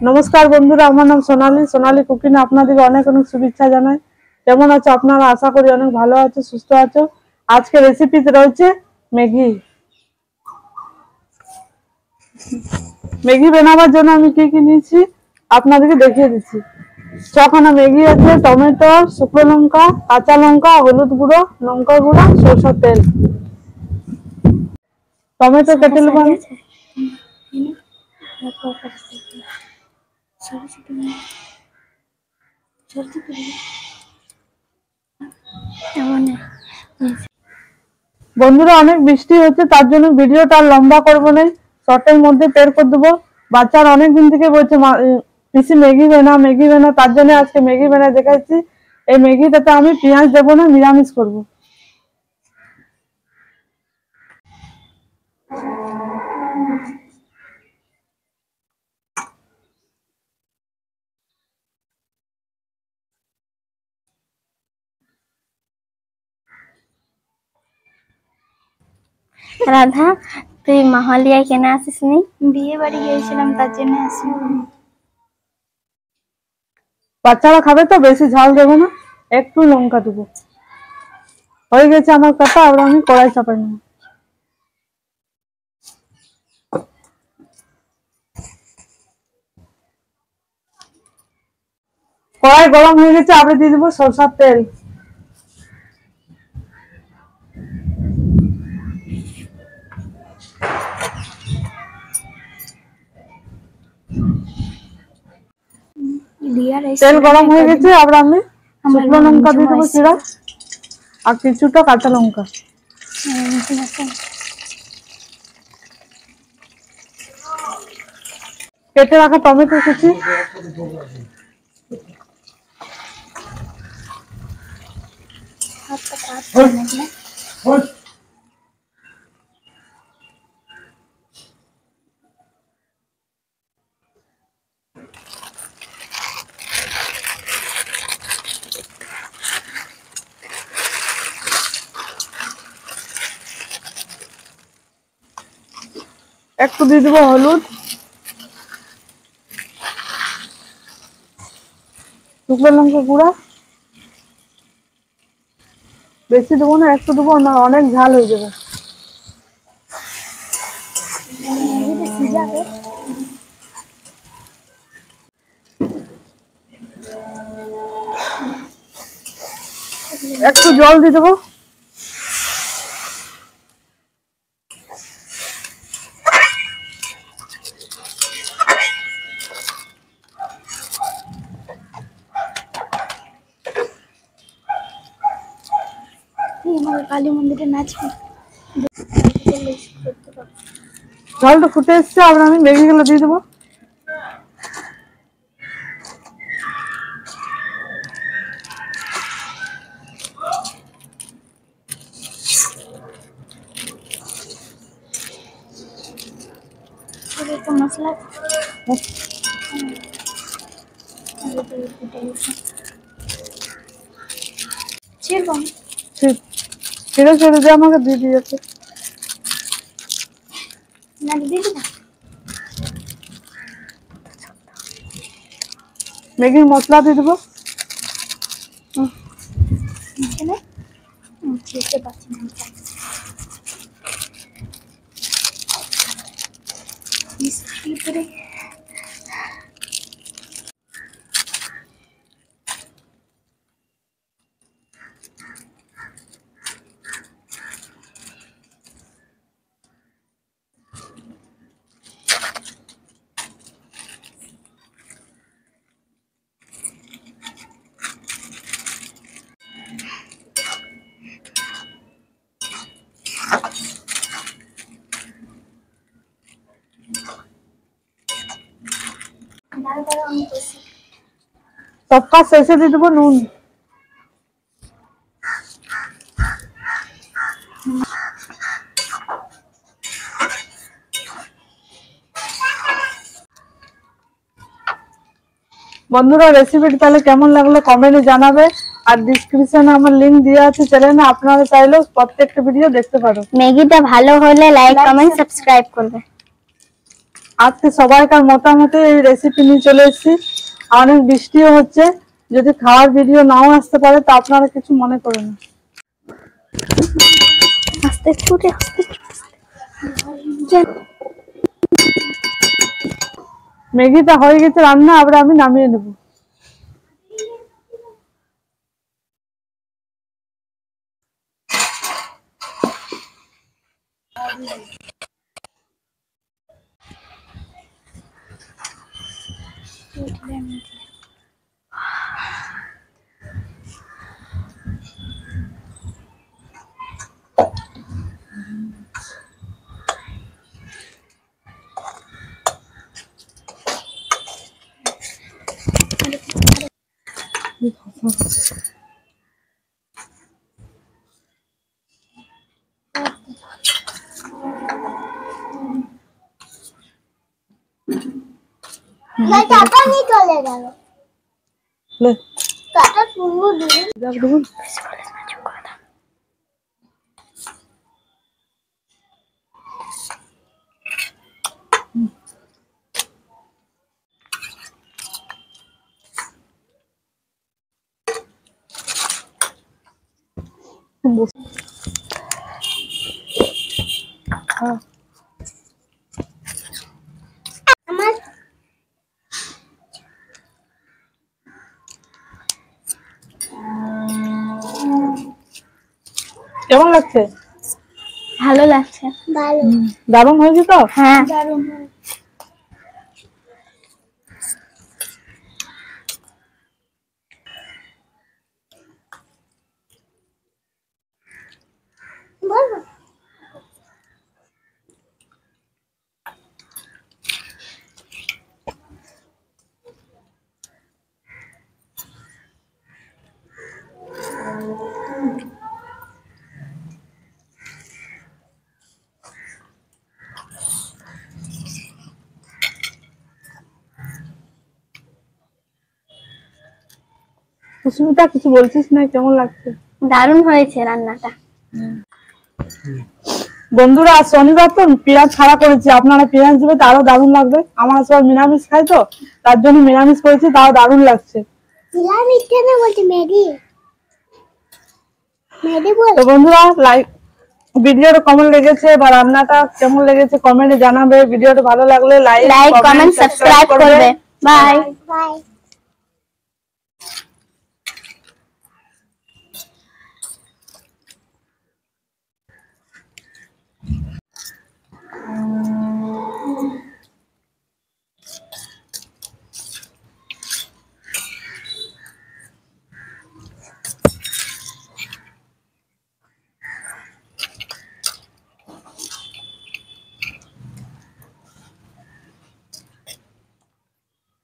नमस्कार बंधुरा आमार नाम सोनाली सोनाली कुकिंग आपनादेरके अनेक अनेक शुभेच्छा जानाई। केमन आछो आपनारा? आशा करी अनेक भालो आछो सुस्थ आछो। आजके रेसिपिते रयेछे मैगी। मैगी बानाবার জন্য আমি কি কি নিয়েছি আপনাদেরকে দেখিয়ে দিচ্ছি। ছখানা मैगी আছে, টমেটো, শুকনো লঙ্কা, কাঁচা লঙ্কা, হলুদ গুঁড়ো, লঙ্কা গুঁড়ো, সরষের তেল। টমেটো কেটে নেব আমি। বন্ধুরা অনেক বৃষ্টি হচ্ছে তার জন্য ভিডিওটা লম্বা করব না, শর্টের মধ্যে বের করে দেব। বাচ্চারা অনেক দিন থেকে বলছে পিসি ম্যাগি বানা, তার জন্য আজকে ম্যাগি বানা দেখাচ্ছি। এই ম্যাগিটাতে আমি পেঁয়াজ দেব না, নিরামিষ করব। রাধা তুই মাহলিয়া কেন আসিসনি? বিয়ে বাড়ি গিয়েছিলাম তার জন্য আসিনি। বাচ্চারা খাবে তো বেশি ঝাল দেব না, একটু লঙ্কা দেব। হয়ে গেছে আমার কাটা, আর আমি কড়াই চাপাই নেব। কড়াই গরম হয়ে গেছে, আবার দিয়ে দেবো সরষের তেল। তেল গরম হয়ে গেছে, আবার আমি শুকনো লঙ্কা দিয়ে দেবো চিড়া, আর কিছুটা কাঁচা লঙ্কা। কেটে রাখা টমেটো কুচি, একটু দিয়ে দেবো হলুদ, শুকনো লঙ্কা গুঁড়া, বেশি দেবো না, একটু দেবো না, অনেক ঝাল হয়ে যাবে। একটু জল দিয়ে দেবো। কালী মন্দিরে নাচবে। জলটা ফুটে এসছে, আবার আমি ম্যাগিগুলো দিয়ে দেবো। মশলা ছেড়ে ছেড়ে দিয়ে আমাকে দিয়ে দিয়েছে। ম্যাগির মশলা দিয়ে দেবো। सब काज शेषे দিয়ে দেবো নুন। বন্ধুরা রেসিপিটা তাহলে কেমন লাগলো কমেন্টে জানাবে, আর ডেসক্রিপশনে আমার লিংক দেওয়া আছে চ্যানেলে, আপনারা চাইলেও প্রত্যেকটা ভিডিও দেখতে পারো। ম্যাগিটা ভালো হলে লাইক কমেন্ট সাবস্ক্রাইব করবে। আজকে সবাইকার মতামতে এই রেসিপি নিয়ে চলে এসেছি। অনেক বৃষ্টিও হচ্ছে, যদি খাওয়ার ভিডিও নাও আসতে পারে তো আপনারা কিছু মনে করেন না। আস্তে ছুটে আস্তে ম্যাগিটা হয়ে গেছে রান্না, আবার আমি নামিয়ে নেব। চলে গেল লে কাটা পুরো দিয়ে যাক দেখুন। আমার কেমন লাগছে? ভালো লাগছে, ভালো দারুণ হয়েছে তো? হ্যাঁ দারুণ। বলবো কুসুমিতা কিছু বলছিস না, কেমন লাগছে? দারুণ হয়েছে রান্নাটা। বন্ধুরা শনিবার তো পেঁয়াজ ছাড়া করেছি, আপনারা পেঁয়াজ দিবে তো আরো দারুণ লাগবে। আমরা সবাই নিরামিষ খাই তো, তার জন্য নিরামিষ করেছি, তাও দারুণ লাগছে। নিরামিষ কেন বলছি? ম্যাগি ম্যাগি বল। তো বন্ধুরা লাইক, ভিডিওটা কেমন লেগেছে বা রান্নাটা কেমন লেগেছে কমেন্টে জানাবে। ভিডিওটা ভালো লাগলে লাইক কমেন্ট সাবস্ক্রাইব করবে। Bye bye.